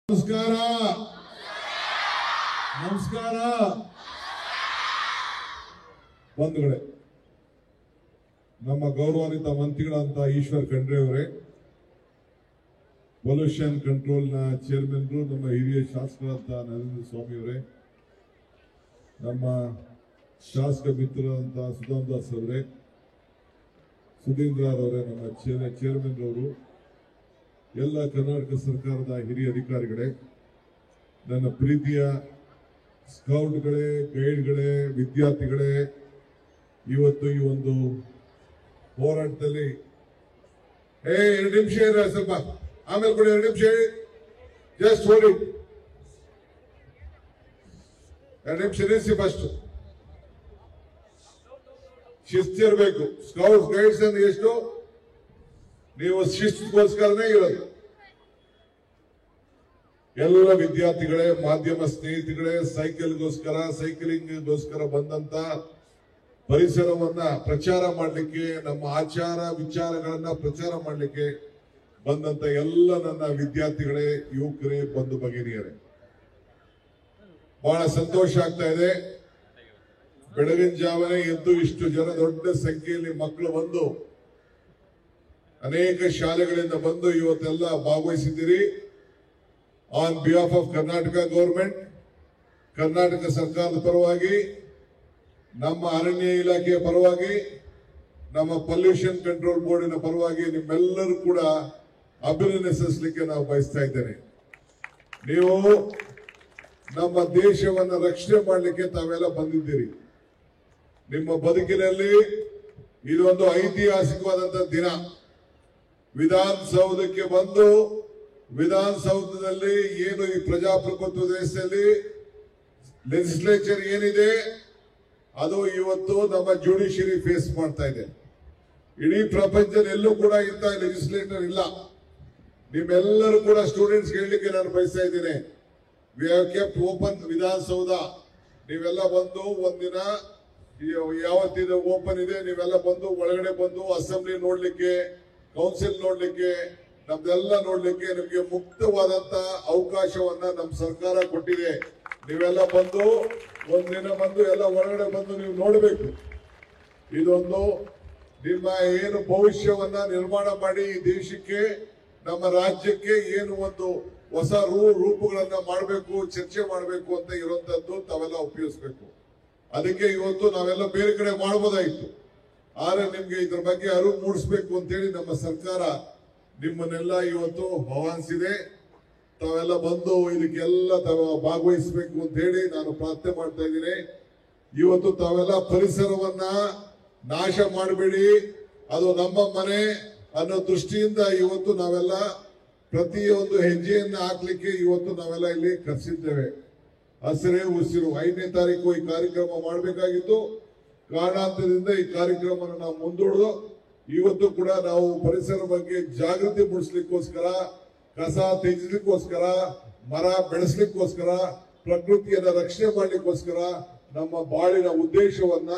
ನಮಸ್ಕಾರ ನಮಸ್ಕಾರ ಬಂಧುಗಳೇ, ನಮ್ಮ ಗೌರವಾನ್ವಿತ ಮಂತ್ರಿಗಳಂತ ಈಶ್ವರ್ ಖಂಡ್ರೆ ಅವರೇ, ಪೊಲ್ಯೂಷನ್ ಕಂಟ್ರೋಲ್ ನ ಚೇರ್ಮನ್, ನಮ್ಮ ಹಿರಿಯ ಶಾಸಕರಂತ ನರೇಂದ್ರ ಸ್ವಾಮಿ ಅವರೇ, ನಮ್ಮ ಶಾಸಕ ಮಿತ್ರರಂತ ಸುಧಾಮ್ ದಾಸ್ ಅವರೇ, ಸುಧೀಂದ್ರ ಅವರೇ, ನಮ್ಮ ಚೇರ್ಮನ್ ಅವರು, ಎಲ್ಲ ಕರ್ನಾಟಕ ಸರ್ಕಾರದ ಹಿರಿಯ ಅಧಿಕಾರಿಗಳೇ, ನನ್ನ ಪ್ರೀತಿಯ ಸ್ಕೌಟ್ಗಳೇ, ಗೈಡ್ಗಳೇ, ವಿದ್ಯಾರ್ಥಿಗಳೇ, ಇವತ್ತು ಈ ಒಂದು ಹೋರಾಟದಲ್ಲಿ 2 ನಿಮಿಷ ಇರ, ಸ್ವಲ್ಪ ಆಮೇಲೆ ಕೊಡಿ, 2 ನಿಮಿಷ ಜಸ್ಟ್ ಹೋಗಿ 2 ನಿಮಿಷ ನಿಲ್ಲಿಸಿ. ಫಸ್ಟ್ ಶಿಸ್ತಿರ್ಬೇಕು. ಸ್ಕೌಟ್ಸ್ ಗೈಡ್ಸ್ ಅಂದ್ರೆ ಎಷ್ಟು? ನೀವು ಶಿಸ್ತುಗೋಸ್ಕರನೇ ಇರೋದು. ಎಲ್ಲ ವಿದ್ಯಾರ್ಥಿಗಳೇ, ಮಾಧ್ಯಮ ಸ್ನೇಹಿತಗಳೇ, ಸೈಕ್ಲಿಂಗ್ಗೋಸ್ಕರ ಬಂದಂತ ಪರಿಸರವನ್ನ ಪ್ರಚಾರ ಮಾಡಲಿಕ್ಕೆ, ನಮ್ಮ ಆಚಾರ ವಿಚಾರಗಳನ್ನ ಪ್ರಚಾರ ಮಾಡಲಿಕ್ಕೆ ಬಂದಂತ ಎಲ್ಲ ನನ್ನ ವಿದ್ಯಾರ್ಥಿಗಳೇ, ಯುವಕರೇ, ಬಂಧು ಭಗಿನಿಯರೇ, ಬಹಳ ಸಂತೋಷ ಆಗ್ತಾ ಇದೆ. ಬೆಳಗಿನ ಜಾವನೆ ಎದ್ದು ಇಷ್ಟು ಜನ ದೊಡ್ಡ ಸಂಖ್ಯೆಯಲ್ಲಿ ಮಕ್ಕಳು ಬಂದು, ಅನೇಕ ಶಾಲೆಗಳಿಂದ ಬಂದು ಇವತ್ತೆಲ್ಲ ಭಾಗವಹಿಸಿದ್ದೀರಿ. On behalf of Karnataka government, Karnataka ಸರ್ಕಾರದ ಪರವಾಗಿ, ನಮ್ಮ ಅರಣ್ಯ ಇಲಾಖೆಯ ಪರವಾಗಿ, ನಮ್ಮ ಪೊಲ್ಯೂಷನ್ ಕಂಟ್ರೋಲ್ ಬೋರ್ಡಿನ ಪರವಾಗಿ ನಿಮ್ಮೆಲ್ಲರೂ ಕೂಡ ಅಭಿನಂದಿಸಲಿಕ್ಕೆ ನಾವು ಬಯಸ್ತಾ ಇದ್ದೇನೆ. ನೀವು ನಮ್ಮ ದೇಶವನ್ನು ರಕ್ಷಣೆ ಮಾಡಲಿಕ್ಕೆ ತಾವೆಲ್ಲ ಬಂದಿದ್ದೀರಿ. ನಿಮ್ಮ ಬದುಕಿನಲ್ಲಿ ಇದೊಂದು ಐತಿಹಾಸಿಕವಾದಂತಹ ದಿನ. ವಿಧಾನಸೌಧಕ್ಕೆ ಬಂದು, ವಿಧಾನಸೌಧದಲ್ಲಿ ಏನು ಈ ಪ್ರಜಾಪ್ರಭುತ್ವ ದೇಶದಲ್ಲಿ ಲೆಜಿಸ್ಲೇಚರ್ ಏನಿದೆ ಅದು ಇವತ್ತು ನಮ್ಮ ಜುಡಿಷಿಯರಿ ಫೇಸ್ ಮಾಡ್ತಾ ಇದೆ. ಇಡೀ ಪ್ರಪಂಚದಲ್ಲಿ ಎಲ್ಲೂ ಕೂಡ ಇಂಥ ಲೆಜಿಸ್ಲೇಟರ್ ಇಲ್ಲ. ನಿಮ್ಮೆಲ್ಲರೂ ಕೂಡ ಸ್ಟೂಡೆಂಟ್ಸ್ ಹೇಳಲಿಕ್ಕೆ ನಾನು ಬಯಸ್ತಾ ಇದ್ದೇನೆ, we have kept open Vidhana Soudha. ನೀವೆಲ್ಲ ಬಂದು ಒಂದಿನ ಯಾವತ್ತಿದ ಓಪನ್ ಇದೆ, ನೀವೆಲ್ಲ ಬಂದು ಒಳಗಡೆ ಬಂದು ಅಸೆಂಬ್ಲಿ ನೋಡ್ಲಿಕ್ಕೆ, ಕೌನ್ಸಿಲ್ ನೋಡ್ಲಿಕ್ಕೆ, ನಮ್ದೆಲ್ಲ ನೋಡ್ಲಿಕ್ಕೆ ನಿಮ್ಗೆ ಮುಕ್ತವಾದಂತ ಅವಕಾಶವನ್ನ ನಮ್ಮ ಸರ್ಕಾರ ಕೊಟ್ಟಿದೆ. ನೀವೆಲ್ಲ ಬಂದು ಒಂದಿನ ಬಂದು ಎಲ್ಲ ಒಳಗಡೆ ಬಂದು ನೀವು ನೋಡಬೇಕು. ಇದೊಂದು ನಿಮ್ಮ ಏನು ಭವಿಷ್ಯವನ್ನ ನಿರ್ಮಾಣ ಮಾಡಿ ಈ ದೇಶಕ್ಕೆ, ನಮ್ಮ ರಾಜ್ಯಕ್ಕೆ ಏನು ಒಂದು ಹೊಸ ರೂಪಗಳನ್ನ ಮಾಡಬೇಕು, ಚರ್ಚೆ ಮಾಡಬೇಕು ಅಂತ ಇರುವಂತದ್ದು ತಾವೆಲ್ಲ ಉಪಯೋಗಿಸ್ಬೇಕು. ಅದಕ್ಕೆ ಇವತ್ತು ನಾವೆಲ್ಲ ಬೇರೆ ಕಡೆ ಮಾಡಬಹುದಾಯಿತು, ಆದ್ರೆ ನಿಮ್ಗೆ ಇದ್ರ ಬಗ್ಗೆ ಅರಿವು ಮೂಡಿಸ್ಬೇಕು ಅಂತೇಳಿ ನಮ್ಮ ಸರ್ಕಾರ ನಿಮ್ಮನ್ನೆಲ್ಲ ಇವತ್ತು ಆಹ್ವಾನಿಸಿದೆ. ತಾವೆಲ್ಲ ಬಂದು ಇದಕ್ಕೆಲ್ಲ ಭಾಗವಹಿಸಬೇಕು ಅಂತ ಹೇಳಿ ನಾನು ಪ್ರಾರ್ಥನೆ ಮಾಡ್ತಾ ಇದ್ದೀನಿ. ಇವತ್ತು ತಾವೆಲ್ಲ ಪರಿಸರವನ್ನ ನಾಶ ಮಾಡಬೇಡಿ, ಅದು ನಮ್ಮ ಮನೆ ಅನ್ನೋ ದೃಷ್ಟಿಯಿಂದ ಇವತ್ತು ನಾವೆಲ್ಲ ಪ್ರತಿಯೊಂದು ಹೆಜ್ಜೆಯನ್ನ ಹಾಕ್ಲಿಕ್ಕೆ ಇವತ್ತು ನಾವೆಲ್ಲ ಇಲ್ಲಿ ಕರೆಸಿದ್ದೇವೆ. ಹಸಿರೇ ಉಸಿರು 5ನೇ ತಾರೀಕು ಈ ಕಾರ್ಯಕ್ರಮ ಮಾಡಬೇಕಾಗಿತ್ತು. ಕಾರಣಾಂತರದಿಂದ ಈ ಕಾರ್ಯಕ್ರಮ ನಾವು ಮುಂದೂಡಿದು ಇವತ್ತು ಕೂಡ ನಾವು ಪರಿಸರ ಬಗ್ಗೆ ಜಾಗೃತಿ ಮೂಡಿಸ್ಲಿಕ್ಕೋಸ್ಕರ, ಕಸ ತೆಗೆಸಲಿಕ್ಕೋಸ್ಕರ, ಮರ ಬೆಳೆಸಲಿಕ್ಕೋಸ್ಕರ, ಪ್ರಕೃತಿಯನ್ನ ರಕ್ಷಣೆ ಮಾಡ್ಲಿಕ್ಕೋಸ್ಕರ, ನಮ್ಮ ಬಾಳಿನ ಉದ್ದೇಶವನ್ನ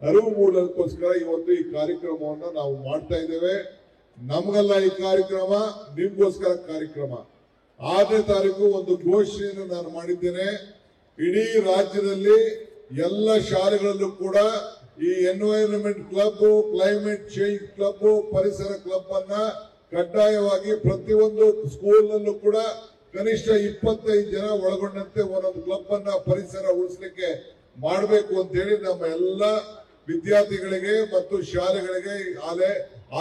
ಅರಿವು ಮೂಡಲಿಕ್ಕೋಸ್ಕರ ಇವತ್ತು ಈ ಕಾರ್ಯಕ್ರಮವನ್ನ ನಾವು ಮಾಡ್ತಾ ಇದ್ದೇವೆ. ನಮಗಲ್ಲ ಈ ಕಾರ್ಯಕ್ರಮ, ನಿಮ್ಗೋಸ್ಕರ ಕಾರ್ಯಕ್ರಮ. 6ನೇ ತಾರೀಕು ಒಂದು ಘೋಷಣೆಯನ್ನು ನಾನು ಮಾಡಿದ್ದೇನೆ. ಇಡೀ ರಾಜ್ಯದಲ್ಲಿ ಎಲ್ಲ ಶಾಲೆಗಳಲ್ಲೂ ಕೂಡ ಈ environment club, climate change club, ಪರಿಸರ ಕ್ಲಬ್ ಅನ್ನ ಕಡ್ಡಾಯವಾಗಿ ಪ್ರತಿಯೊಂದು ಸ್ಕೂಲ್ ನಲ್ಲೂ ಕೂಡ ಕನಿಷ್ಠ 25 ಜನ ಒಳಗೊಂಡಂತೆ ಒಂದೊಂದು ಕ್ಲಬ್ ಅನ್ನ ಪರಿಸರ ಉಳಿಸಲಿಕ್ಕೆ ಮಾಡಬೇಕು ಅಂತ ಹೇಳಿ ನಮ್ಮ ಎಲ್ಲ ವಿದ್ಯಾರ್ಥಿಗಳಿಗೆ ಮತ್ತು ಶಾಲೆಗಳಿಗೆ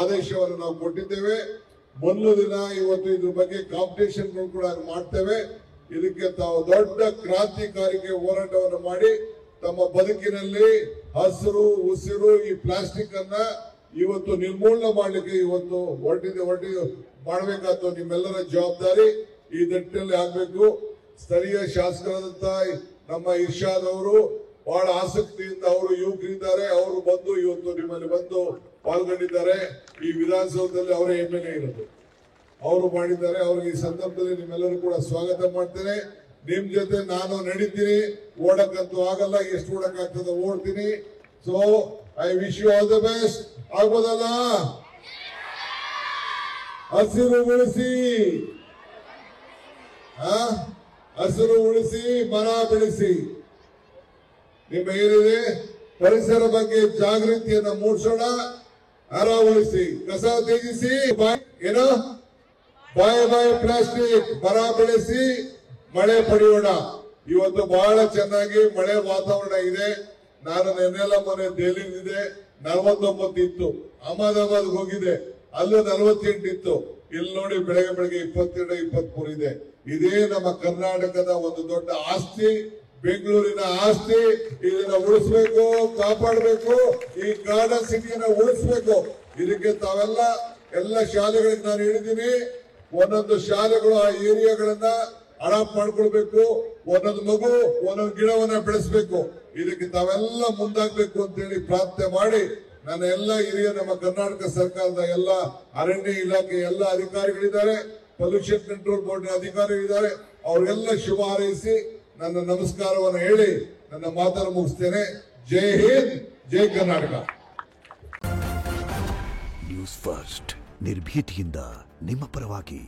ಆದೇಶವನ್ನು ನಾವು ಕೊಟ್ಟಿದ್ದೇವೆ. ಮೊದಲು ದಿನ ಇವತ್ತು ಇದ್ರ ಬಗ್ಗೆ ಕಾಂಪಿಟೇಷನ್ಗಳು ಕೂಡ ಮಾಡ್ತೇವೆ. ಇದಕ್ಕೆ ತಾವು ದೊಡ್ಡ ಕ್ರಾಂತಿಕಾರಿಕೆ ಹೋರಾಟವನ್ನು ಮಾಡಿ ತಮ್ಮ ಬದುಕಿನಲ್ಲಿ ಹಸಿರು ಉಸಿರು ಈ ಪ್ಲಾಸ್ಟಿಕ್ ಅನ್ನ ಇವತ್ತು ನಿರ್ಮೂಲನೆ ಮಾಡಲಿಕ್ಕೆ ಇವತ್ತು ಮಾಡಬೇಕಾದ ನಿಮ್ಮೆಲ್ಲರ ಜವಾಬ್ದಾರಿ ಈ ನಿಟ್ಟಿನಲ್ಲಿ ಆಗ್ಬೇಕು. ಸ್ಥಳೀಯ ಶಾಸಕರಾದಂತ ನಮ್ಮ ಇರ್ಷಾದ್ ಅವರು ಬಹಳ ಆಸಕ್ತಿಯಿಂದ ಅವರು ಯುವಕರಿದ್ದಾರೆ, ಅವರು ಬಂದು ಇವತ್ತು ನಿಮ್ಮಲ್ಲಿ ಬಂದು ಪಾಲ್ಗೊಂಡಿದ್ದಾರೆ. ಈ ವಿಧಾನಸೌಧದಲ್ಲಿ ಅವರೇ MLA ಇರೋದು, ಅವರು ಮಾಡಿದ್ದಾರೆ. ಅವ್ರಿಗೆ ಈ ಸಂದರ್ಭದಲ್ಲಿ ನಿಮ್ಮೆಲ್ಲರೂ ಕೂಡ ಸ್ವಾಗತ ಮಾಡ್ತೇನೆ. ನಿಮ್ ಜೊತೆ ನಾನು ನಡೀತೀನಿ, ಓಡಕ್ಕಂತೂ ಆಗಲ್ಲ, ಎಷ್ಟು ಓಡಕ್ ಆಗ್ತದೆ ಓಡ್ತೀನಿ. So I wish you all the best. ಆಗ್ಬೋದಲ್ಲ? ಹಸಿರು ಉಳಿಸಿ, ಹಸಿರು ಉಳಿಸಿ ಮರ ಬೆಳೆಸಿ. ನಿಮ್ಮ ಏನಿದೆ ಪರಿಸರ ಬಗ್ಗೆ ಜಾಗೃತಿಯನ್ನು ಮೂಡಿಸೋಣ. ಮರ ಉಳಿಸಿ, ಕಸ ತ್ಯಜಿಸಿ, ಏನೋ ಬಾಯ್ ಪ್ಲಾಸ್ಟಿಕ್, ಮರ ಬೆಳೆಸಿ, ಮಳೆ ಪಡೆಯೋಣ. ಇವತ್ತು ಬಹಳ ಚೆನ್ನಾಗಿ ಮಳೆ ವಾತಾವರಣ ಇದೆ. ನಾನು ನೆನ್ನೆಲ್ಲ ಮೊನ್ನೆ ದೆಹಲಿಯಿದೆ 49 ಇತ್ತು. ಅಹಮದಾಬಾದ್ ಹೋಗಿದೆ, ಅಲ್ಲೂ 48 ಇತ್ತು. ಇಲ್ಲಿ ನೋಡಿ ಬೆಳಗ್ಗೆ 22, 23 ಇದೆ. ಇದೇ ನಮ್ಮ ಕರ್ನಾಟಕದ ಒಂದು ದೊಡ್ಡ ಆಸ್ತಿ, ಬೆಂಗಳೂರಿನ ಆಸ್ತಿ. ಇದನ್ನ ಉಳಿಸ್ಬೇಕು, ಕಾಪಾಡಬೇಕು. ಈ ಗಾರ್ಡನ್ ಸಿಟಿಯನ್ನ ಉಳಿಸ್ಬೇಕು. ಇದಕ್ಕೆ ಎಲ್ಲ ಶಾಲೆಗಳಿಗೆ ನಾನು ಹೇಳಿದ್ದೀನಿ, ಒಂದೊಂದು ಶಾಲೆಗಳು ಆ ಏರಿಯಾಗಳನ್ನ ಅಡಾಪ್ಟ್ ಮಾಡ್ಕೊಳ್ಬೇಕು. ಒಂದೊಂದು ಮಗು ಒಂದೊಂದು ಗಿಡವನ್ನ ಬೆಳೆಸಬೇಕು. ಇದಕ್ಕೆ ತಾವೆಲ್ಲ ಮುಂದಾಗಬೇಕು ಅಂತ ಹೇಳಿ ಪ್ರಾರ್ಥನೆ ಮಾಡಿ, ನನ್ನ ಎಲ್ಲ ಹಿರಿಯ ನಮ್ಮ ಕರ್ನಾಟಕ ಸರ್ಕಾರದ ಎಲ್ಲ ಅರಣ್ಯ ಇಲಾಖೆ ಎಲ್ಲ ಅಧಿಕಾರಿಗಳಿದ್ದಾರೆ, ಪೊಲ್ಯೂಷನ್ ಕಂಟ್ರೋಲ್ ಬೋರ್ಡ್ ಅಧಿಕಾರಿಗಳಿದ್ದಾರೆ, ಅವರಿಗೆಲ್ಲ ಶುಭ ಹಾರೈಸಿ ನನ್ನ ನಮಸ್ಕಾರವನ್ನು ಹೇಳಿ ನನ್ನ ಮಾತನ್ನು ಮುಗಿಸ್ತೇನೆ. ಜೈ ಹಿಂದ್, ಜೈ ಕರ್ನಾಟಕ. ನ್ಯೂಸ್ ಫಸ್ಟ್, ನಿರ್ಭೀತಿಯಿಂದ ನಿಮ್ಮ ಪರವಾಗಿ.